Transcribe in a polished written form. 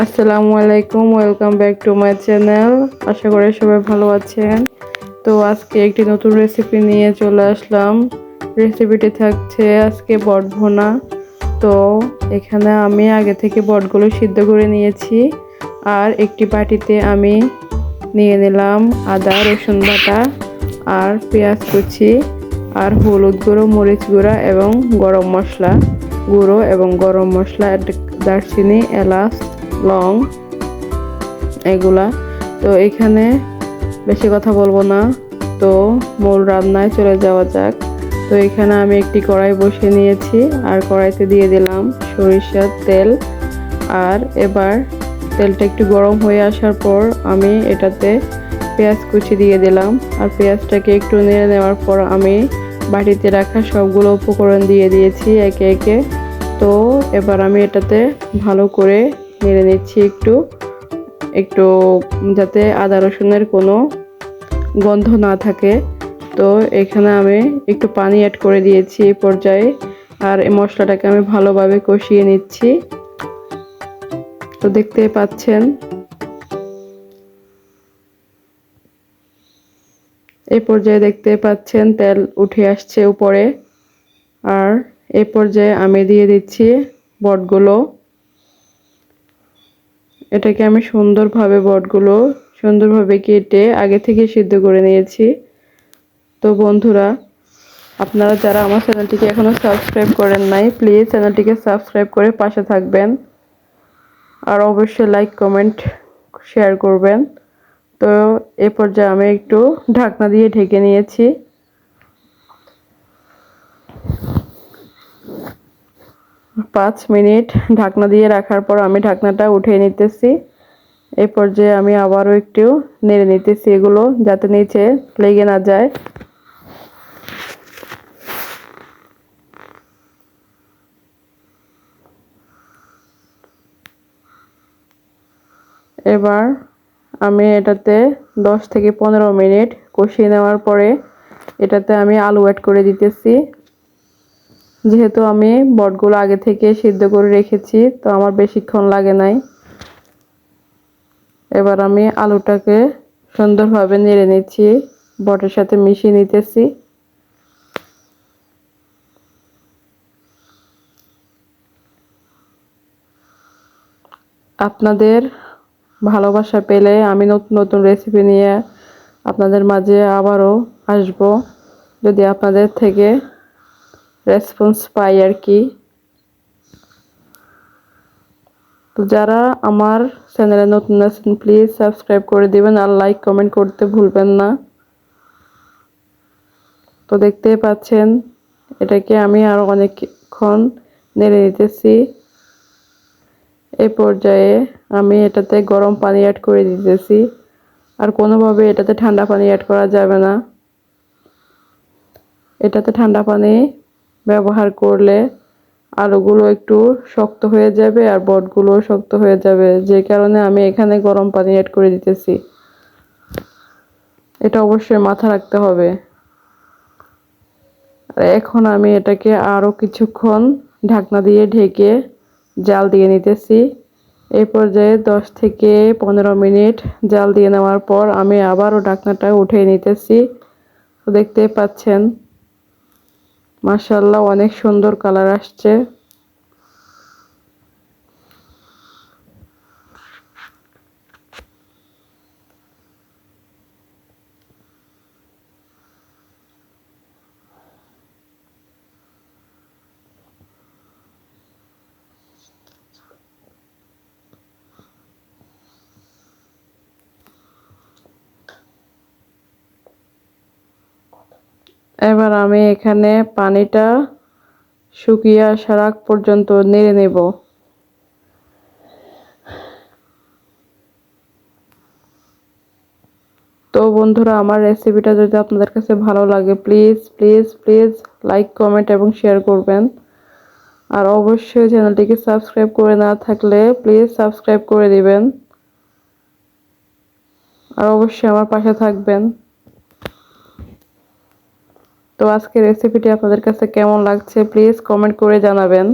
আসসালামু আলাইকুম, welcome back to my channel. আশা করি সবাই ভালো আছেন। তো আজকে একটি নতুন রেসিপি নিয়ে চলে আসলাম। রেসিপিটি থাকছে আজকে বট ভুনা। তো এখানে আমি আগে থেকে বটগুলো সিদ্ধ করে নিয়েছি, আর একটি বাটিতে আমি নিয়ে নিলাম আদা রসুন বাটা আর পেঁয়াজ কুচি আর হলুদ গুঁড়ো, মরিচ গুঁড়া এবং গরম মশলা গুঁড়ো এবং গরম মশলা, দারচিনি, এলাচ, লং, এগুলা। তো এখানে বেশি কথা বলবো না, তো মূল রান্নায় চলে যাওয়া যাক। তো এখানে আমি একটি কড়াই বসিয়ে নিয়েছি, আর কড়াইতে দিয়ে দিলাম সরিষার তেল। আর এবার তেলটা একটু গরম হয়ে আসার পর আমি এটাতে পেঁয়াজ কুচি দিয়ে দিলাম, আর পেঁয়াজটাকে একটু নেড়ে নেওয়ার পর আমি বাটিতে রাখা সবগুলো উপকরণ দিয়ে দিয়েছি একে একে। তো এবার আমি এটাতে ভালো করে নেড়ে নিচ্ছি একটু একটু, যাতে আদা রসুনের কোনো গন্ধ না থাকে। তো এখানে আমি একটু পানি অ্যাড করে দিয়েছি এই পর্যায়ে, আর এই মশলাটাকে আমি ভালোভাবে কষিয়ে নিচ্ছি। তো দেখতেই পাচ্ছেন এই পর্যায়ে তেল উঠে আসছে উপরে। আর এই পর্যায়ে আমি দিয়ে দিচ্ছি বটগুলো। এটাকে আমি সুন্দরভাবে কেটে আগে থেকে সিদ্ধ করে নিয়েছি। তো বন্ধুরা, আপনারা যারা আমার চ্যানেলটিকে এখনো সাবস্ক্রাইব করেন নাই, প্লিজ চ্যানেলটিকে সাবস্ক্রাইব করে পাশে থাকবেন, আর অবশ্যই লাইক কমেন্ট শেয়ার করবেন। তো এ পর্যায়ে আমি একটু ঢাকনা দিয়ে ঢেকে নিয়েছি। 5 মিনিট ঢাকনা দিয়ে রাখার পর আমি ঢাকনাটা উঠিয়ে নিতেছি। এই পর্যায়ে আমি আবারও একটু নেড়ে নিতেছি এগুলো, যাতে নিচে লেগে না যায়। এবার আমি এটাতে 10 থেকে 15 মিনিট কষিয়ে নেওয়ার পরে এটাতে আমি আলু অ্যাড করে দিতেছি। যেহেতু আমি বটগুলো আগে থেকে সিদ্ধ করে রেখেছি, তো আমার বেশিক্ষণ লাগে নাই। এবার আমি আলুটাকে সুন্দরভাবে নেড়ে নিচ্ছি, বটের সাথে মিশিয়ে নিতেছি। আপনাদের ভালোবাসা পেলে আমি নতুন নতুন রেসিপি নিয়ে আপনাদের মাঝে আবারও আসব, যদি আপনাদের থেকে রেসপন্স পাই আর কি। তো যারা আমার চ্যানেলে নতুন আছেন, প্লিজ সাবস্ক্রাইব করে দিবেন, আর লাইক কমেন্ট করতে ভুলবেন না। তো দেখতেই পাচ্ছেন এটাকে আমি আরো অনেকক্ষণ নেড়ে নিতেছি। এই পর্যায়ে আমি এটাতে গরম পানি অ্যাড করে দিতেছি, আর কোনোভাবে এটাতে ঠান্ডা পানি অ্যাড করা যাবে না। এটাতে ঠান্ডা পানি ব্যবহার করলে আলুগুলো একটু শক্ত হয়ে যাবে, আর বটগুলো শক্ত হয়ে যাবে, যে কারণে আমি এখানে গরম পানি অ্যাড করে দিতেছি। এটা অবশ্যই মাথা রাখতে হবে। আর এখন আমি এটাকে আরো কিছুক্ষণ ঢাকনা দিয়ে ঢেকে জাল দিয়ে নিতেছি। এই পর্যায়ে 10 থেকে 15 মিনিট জাল দিয়ে নেওয়ার পর আমি আবারও ঢাকনাটা উঠিয়ে নিতেছি। তো দেখতেই পাচ্ছেন মাশাআল্লাহ, অনেক সুন্দর কালার আসছে। এবার আমি এখানে পানিটা শুকিয়ে আসার আগ পর্যন্ত নেড়ে নেব। তো বন্ধুরা, আমার রেসিপিটা যদি আপনাদের কাছে ভালো লাগে, please please please like comment এবং শেয়ার করবেন, আর অবশ্যই চ্যানেলটিকে সাবস্ক্রাইব করে না থাকলে প্লিজ সাবস্ক্রাইব করে দিবেন, আর অবশ্যই আমার পাশে থাকবেন। তো আজকের রেসিপিটি আপনাদের কাছে কেমন লাগছে প্লিজ কমেন্ট করে জানাবেন।